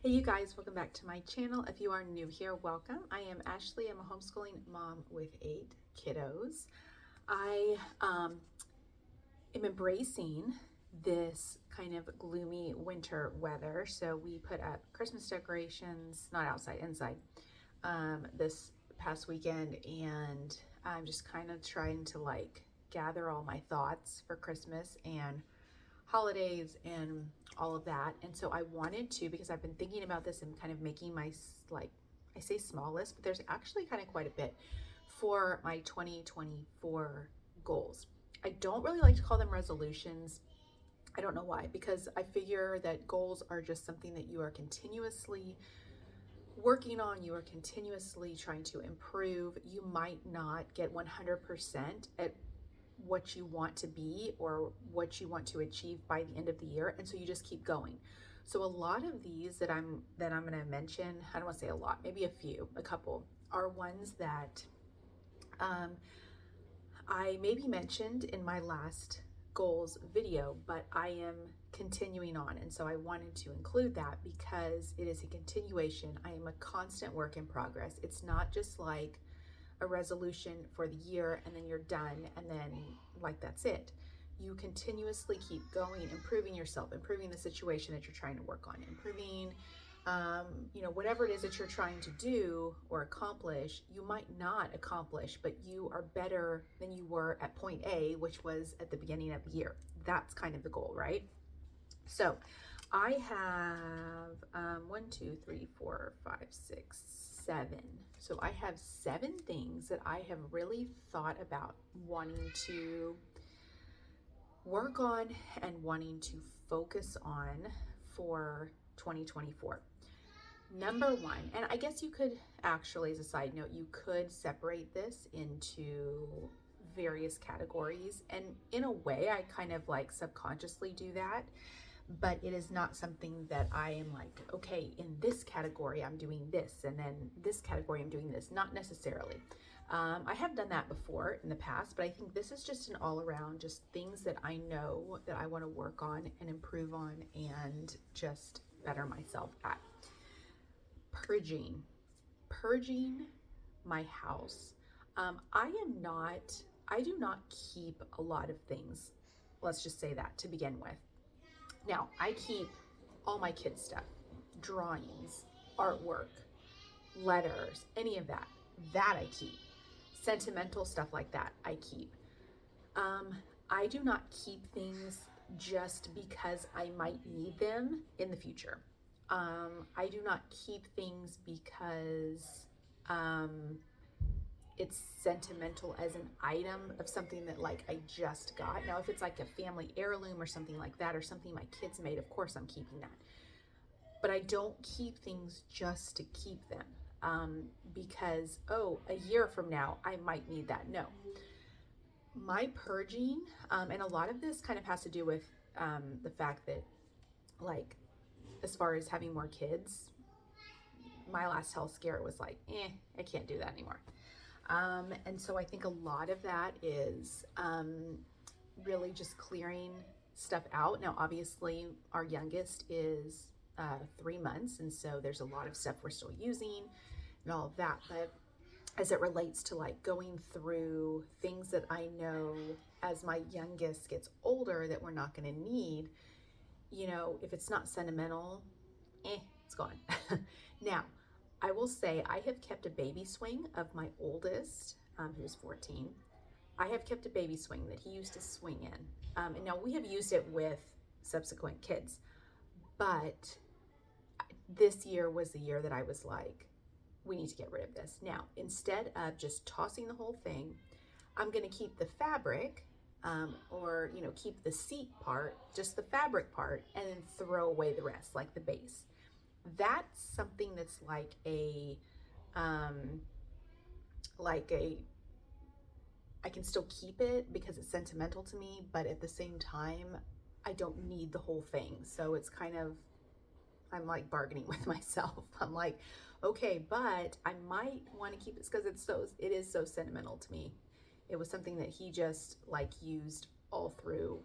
Hey you guys, welcome back to my channel. If you are new here, welcome. I am Ashley. I'm a homeschooling mom with 8 kiddos. I am embracing this kind of gloomy winter weather. So we put up Christmas decorations, not outside, inside, this past weekend, and I'm just kind of trying to gather all my thoughts for Christmas and holidays and all of that. And so I wanted to, because I've been thinking about this and kind of making my, I say small list, but there's actually kind of quite a bit for my 2024 goals. I don't really like to call them resolutions. I don't know why, because I figure that goals are just something that you are continuously working on, you are continuously trying to improve. You might not get 100% at what you want to be or what you want to achieve by the end of the year, and so you just keep going. So a lot of these that I'm going to mention, I don't want to say a lot, maybe a couple, are ones that I maybe mentioned in my last goals video, but I am continuing on, and so I wanted to include that because it is a continuation. I am a constant work in progress. It's not just like a resolution for the year and then you're done and then that's it. You continuously keep going, improving yourself, improving the situation that you're trying to work on, improving whatever it is that you're trying to do or accomplish. You might not accomplish, but you are better than you were at point A, which was at the beginning of the year. That's kind of the goal, right? So I have 1, 2, 3, 4, 5, 6, 7. So I have 7 things that I have really thought about wanting to work on and wanting to focus on for 2024. Number 1, and I guess you could actually, as a side note, you could separate this into various categories. And in a way, I kind of subconsciously do that. But it is not something that I am like, okay, in this category, I'm doing this, and then this category, I'm doing this. Not necessarily. I have done that before in the past, but I think this is just an all around, just things that I know that I want to work on and improve on and just better myself at. Purging my house. I do not keep a lot of things. Let's just say that to begin with. Now, I keep all my kids' stuff, drawings, artwork, letters, any of that I keep. Sentimental stuff like that, I keep. I do not keep things just because I might need them in the future. I do not keep things because it's sentimental as an item of something that I just got. Now, if it's like a family heirloom or something like that, or something my kids made, of course I'm keeping that. But I don't keep things just to keep them because, a year from now I might need that. No. My purging, and a lot of this kind of has to do with the fact that as far as having more kids, my last health scare was I can't do that anymore. And so I think a lot of that is really just clearing stuff out. Now, obviously, our youngest is 3 months, and so there's a lot of stuff we're still using and all of that. But as it relates to going through things that I know as my youngest gets older that we're not going to need, if it's not sentimental, it's gone. Now, I will say I have kept a baby swing of my oldest, who's 14. I have kept a baby swing that he used to swing in. And now we have used it with subsequent kids, but this year was the year that I was like, we need to get rid of this. Now, instead of just tossing the whole thing, I'm gonna keep the fabric, or keep the seat part, just the fabric part, and then throw away the rest, like the base. That's something that's I can still keep it because it's sentimental to me, but at the same time, I don't need the whole thing. So it's kind of, I'm bargaining with myself. I'm like, okay, but I might want to keep it because it is so sentimental to me. It was something that he just used all through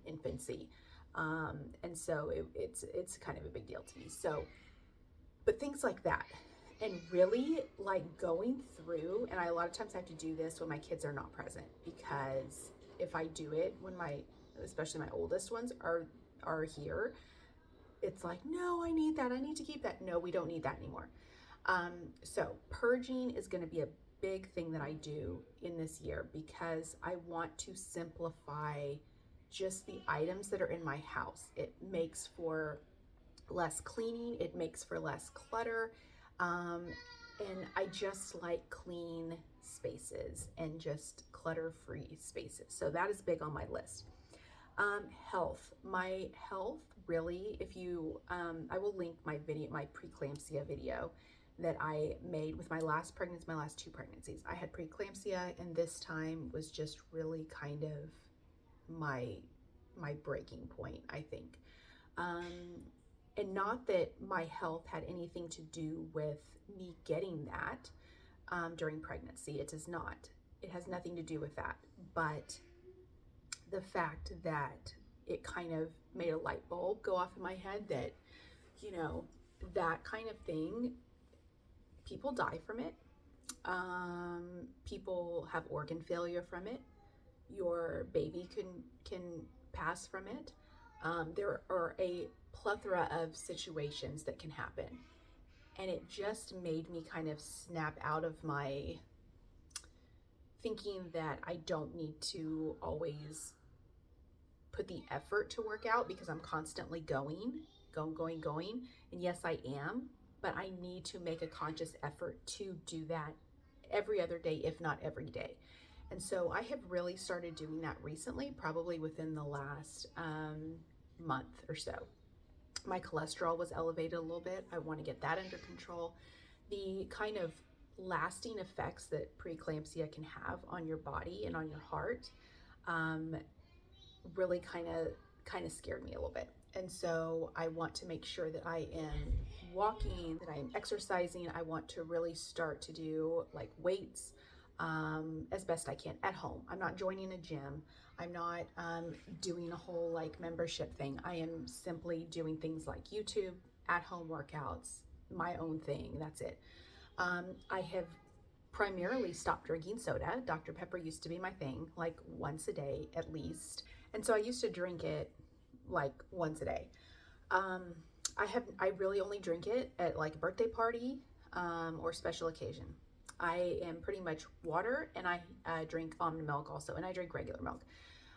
infancy. And so it's kind of a big deal to me. So but things like that. And really like going through, and a lot of times I have to do this when my kids are not present, because if I do it when especially my oldest ones are here, it's like, no, I need that. I need to keep that. No, we don't need that anymore. So purging is going to be a big thing that I do in this year, because I want to simplify just the items that are in my house. It makes for less cleaning. It makes for less clutter. And I just like clean spaces and just clutter-free spaces. So that is big on my list. Health. My health really, if you, I will link my preeclampsia video that I made with my last two pregnancies. I had preeclampsia, and this time was just really kind of my breaking point, I think. And not that my health had anything to do with me getting that during pregnancy. It does not. It has nothing to do with that. But the fact that it kind of made a light bulb go off in my head that, you know, that kind of thing, people die from it. People have organ failure from it. Your baby can pass from it. There are a plethora of situations that can happen. And it just made me kind of snap out of my thinking that I don't need to always put the effort to work out, because I'm constantly going. And yes, I am, but I need to make a conscious effort to do that every other day, if not every day. And so I have really started doing that recently, probably within the last month or so. My cholesterol was elevated a little bit. I want to get that under control. The kind of lasting effects that preeclampsia can have on your body and on your heart really kind of scared me a little bit. And so I want to make sure that I am walking, that I am exercising. I want to really start to do like weights as best I can at home. I'm not joining a gym. I'm not doing a whole like membership thing. I am simply doing things like YouTube, at-home workouts, my own thing. That's it. I have primarily stopped drinking soda. Dr. Pepper used to be my thing, like once a day at least. And so I used to drink it like once a day. I really only drink it at like a birthday party or special occasion. I am pretty much water, and I drink almond milk also, and I drink regular milk,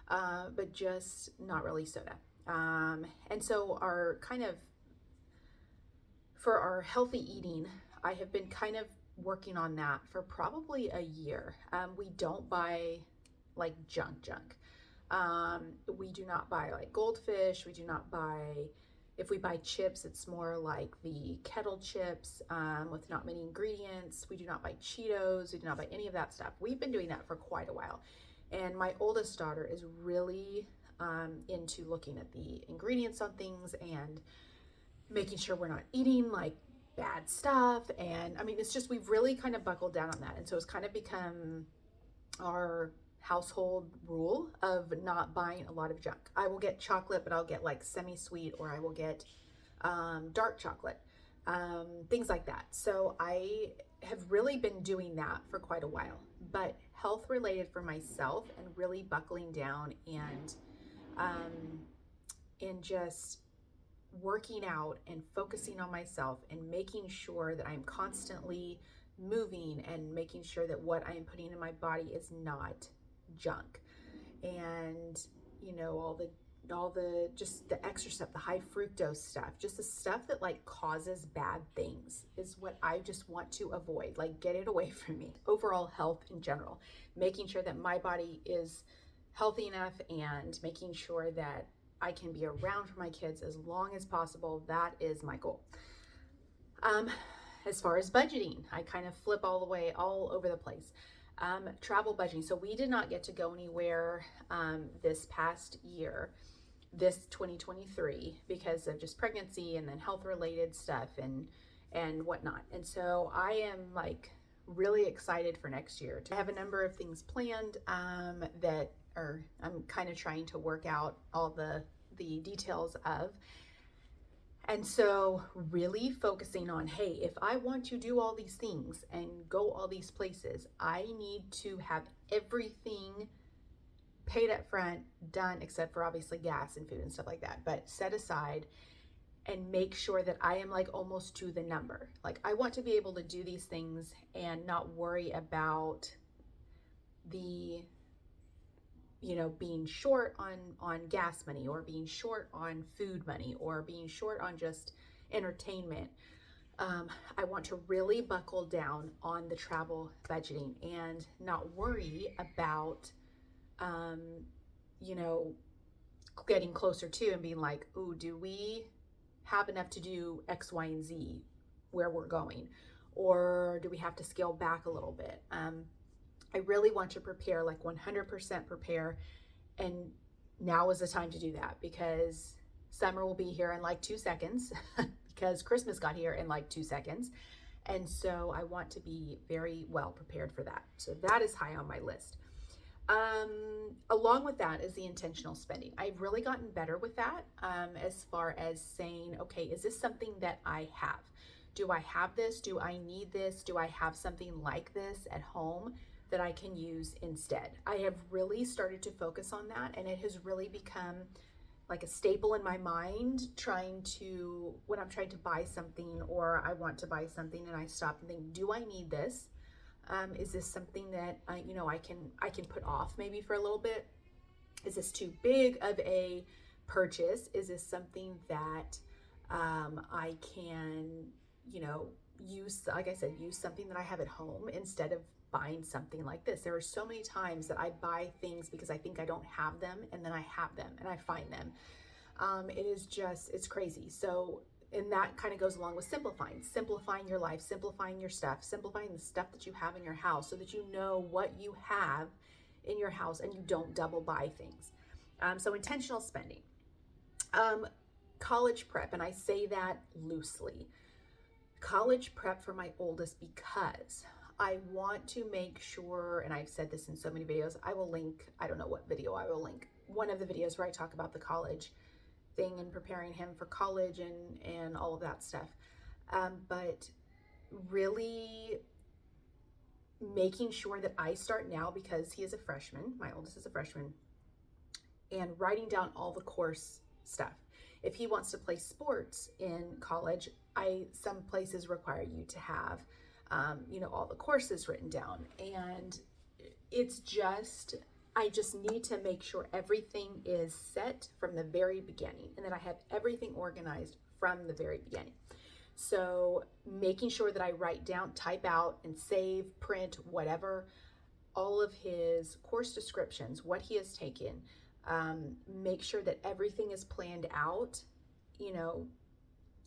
but just not really soda. And so for our healthy eating, I have been kind of working on that for probably a year. We don't buy like junk. We do not buy like goldfish. We do not buy, if we buy chips, it's more like the kettle chips with not many ingredients. We do not buy Cheetos. We do not buy any of that stuff. We've been doing that for quite a while. And my oldest daughter is really into looking at the ingredients on things and making sure we're not eating like bad stuff. And I mean, it's just, we've really kind of buckled down on that. And so it's kind of become our household rule of not buying a lot of junk. I will get chocolate, but I'll get like semi-sweet, or I will get dark chocolate, things like that. So I have really been doing that for quite a while, but health related for myself, and really buckling down and just working out and focusing on myself and making sure that I'm constantly moving and making sure that what I am putting in my body is not junk. And you know, all the just the extra stuff, the high fructose stuff, just the stuff that like causes bad things is what I just want to avoid. Like, get it away from me. Overall health in general, making sure that my body is healthy enough and making sure that I can be around for my kids as long as possible. That is my goal. As far as budgeting, I kind of flip all over the place. Travel budgeting. So we did not get to go anywhere this past year, this 2023, because of just pregnancy and then health related stuff and whatnot. And so I am like really excited for next year. I have a number of things planned that I'm kind of trying to work out all the details of. And so really focusing on, hey, if I want to do all these things and go all these places, I need to have everything paid up front, done, except for obviously gas and food and stuff like that, but set aside, and make sure that I am like almost to the number. Like I want to be able to do these things and not worry about the, being short on gas money, or being short on food money, or being short on just entertainment. I want to really buckle down on the travel budgeting and not worry about, getting closer to and being like, ooh, do we have enough to do X, Y, and Z where we're going? Or do we have to scale back a little bit? I really want to prepare, like 100% prepare. And now is the time to do that, because summer will be here in like 2 seconds because Christmas got here in like 2 seconds. And so I want to be very well prepared for that. So that is high on my list. Along with that is the intentional spending. I've really gotten better with that, as far as saying, okay, is this something that I have? Do I have this? Do I need this? Do I have something like this at home that I can use instead? I have really started to focus on that, and it has really become like a staple in my mind, when I'm trying to buy something, or I want to buy something and I stop and think, do I need this? Is this something that I can put off maybe for a little bit? Is this too big of a purchase? Is this something that I can, use, like I said, use something that I have at home instead of buying something like this? There are so many times that I buy things because I think I don't have them, and then I have them and I find them. It's crazy. So, and that kind of goes along with simplifying your life, simplifying your stuff, simplifying the stuff that you have in your house, so that you know what you have in your house and you don't double buy things. So intentional spending. College prep, and I say that loosely. College prep for my oldest, because I want to make sure, and I've said this in so many videos, I will link, I don't know what video I will link, one of the videos where I talk about the college thing and preparing him for college and all of that stuff. But really making sure that I start now, because he is a freshman, my oldest is a freshman, and writing down all the course stuff. If he wants to play sports in college, some places require you to have, all the courses written down. And I just need to make sure everything is set from the very beginning, and that I have everything organized from the very beginning. So making sure that I write down, type out, and save, print, whatever, all of his course descriptions, what he has taken, make sure that everything is planned out,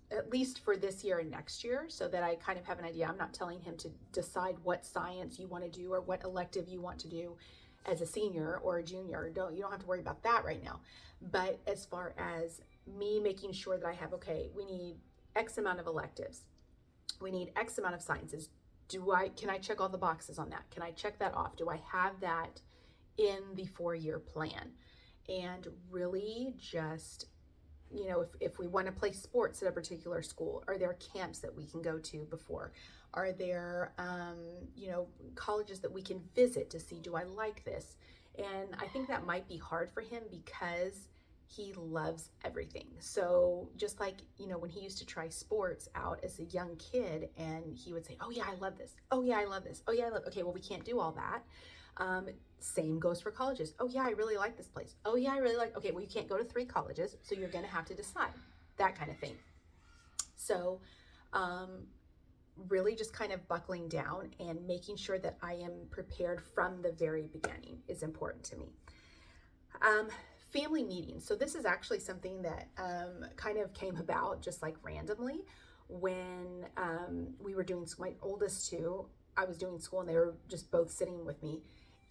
at least for this year and next year, so that I kind of have an idea. I'm not telling him to decide what science you want to do or what elective you want to do as a senior or a junior. You don't have to worry about that right now. But as far as me making sure that I have, okay, we need X amount of electives, we need X amount of sciences. Can I check all the boxes on that? Can I check that off? Do I have that in the 4-year plan? And really just, if we want to play sports at a particular school, are there camps that we can go to before? Are there, colleges that we can visit to see, do I like this? And I think that might be hard for him because he loves everything. So just like, when he used to try sports out as a young kid, and he would say, oh yeah, I love this. Oh yeah, I love this. Oh yeah, okay, well, we can't do all that. Same goes for colleges. Oh yeah, I really like this place. Oh yeah, I really like, okay, well, you can't go to 3 colleges, so you're going to have to decide, that kind of thing. So, really just kind of buckling down and making sure that I am prepared from the very beginning is important to me. Family meetings. So this is actually something that kind of came about just like randomly when we were doing, my oldest two, I was doing school and they were just both sitting with me,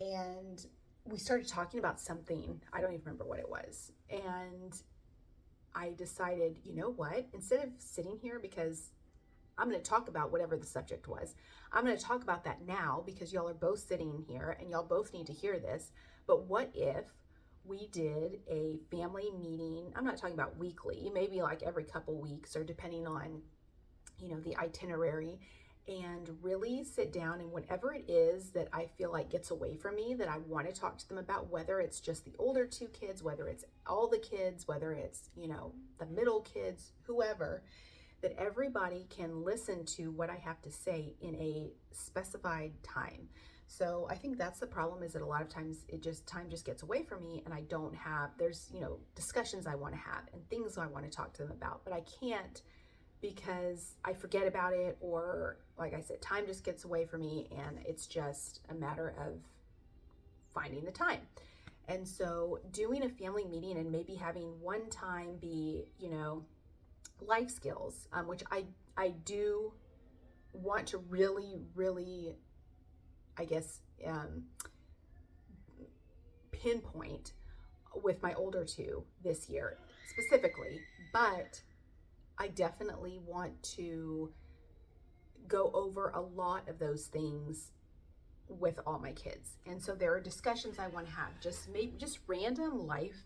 and we started talking about something. I don't even remember what it was. And I decided, you know what, instead of sitting here, because I'm going to talk about whatever the subject was, I'm going to talk about that now because y'all are both sitting here and y'all both need to hear this. But what if we did a family meeting. I'm not talking about weekly, maybe like every couple weeks or depending on, you know, the itinerary, and really sit down and whatever it is that I feel like gets away from me that I want to talk to them about, whether it's just the older two kids, whether it's all the kids, whether it's, you know, the middle kids, whoever, that everybody can listen to what I have to say in a specified time. So I think that's the problem, is that a lot of times time just gets away from me and I don't have, there's, you know, discussions I want to have and things I want to talk to them about, but I can't because I forget about it, or like I said, time just gets away from me and it's just a matter of finding the time. And so doing a family meeting and maybe having one time be, you know, life skills, which I do want to really, I guess, pinpoint with my older two this year specifically, but I definitely want to go over a lot of those things with all my kids. And so there are discussions I want to have, just random life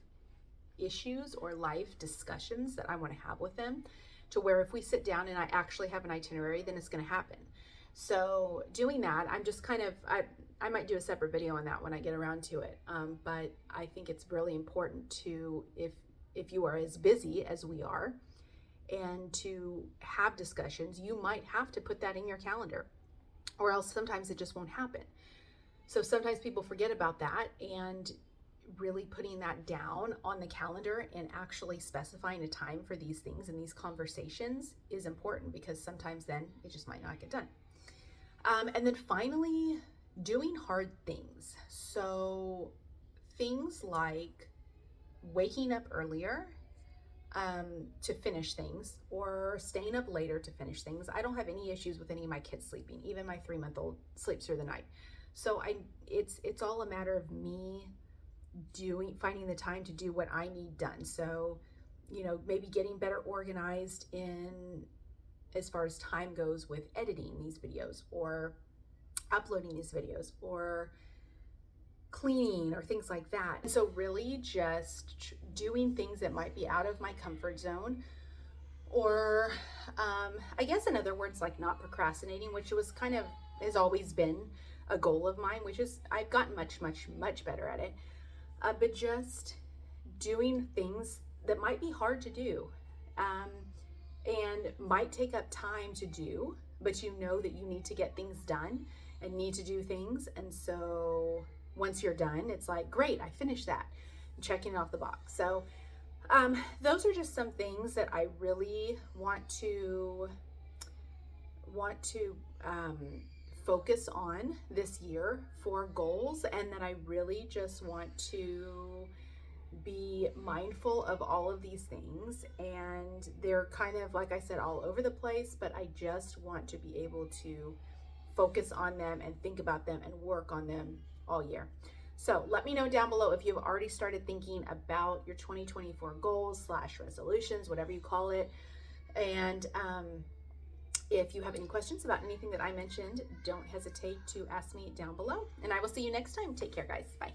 issues or life discussions that I want to have with them, to where if we sit down and I actually have an itinerary, then it's going to happen. So doing that, I'm just kind of, I might do a separate video on that when I get around to it. But I think it's really important to, if you are as busy as we are, and to have discussions, you might have to put that in your calendar, or else sometimes it just won't happen. So sometimes people forget about that, and really putting that down on the calendar and actually specifying a time for these things and these conversations is important, because sometimes then it just might not get done. And then finally, doing hard things. So things like waking up earlier to finish things, or staying up later to finish things. I don't have any issues with any of my kids sleeping. Even my 3-month-old sleeps through the night. So it's all a matter of me finding the time to do what I need done. So, you know, maybe getting better organized in as far as time goes with editing these videos or uploading these videos or cleaning or things like that. And so really just doing things that might be out of my comfort zone, or I guess in other words, like not procrastinating, which has always been a goal of mine, which is I've gotten much better at it. But just doing things that might be hard to do and might take up time to do, but you know that you need to get things done and need to do things. And so once you're done, it's like, great, I finished that, checking it off the box. So those are just some things that I really want to focus on this year for goals, and that I really just want to be mindful of all of these things. And they're kind of, like I said, all over the place, but I just want to be able to focus on them and think about them and work on them all year. So let me know down below if you've already started thinking about your 2024 goals / resolutions, whatever you call it. And if you have any questions about anything that I mentioned, don't hesitate to ask me down below. And I will see you next time. Take care, guys. Bye.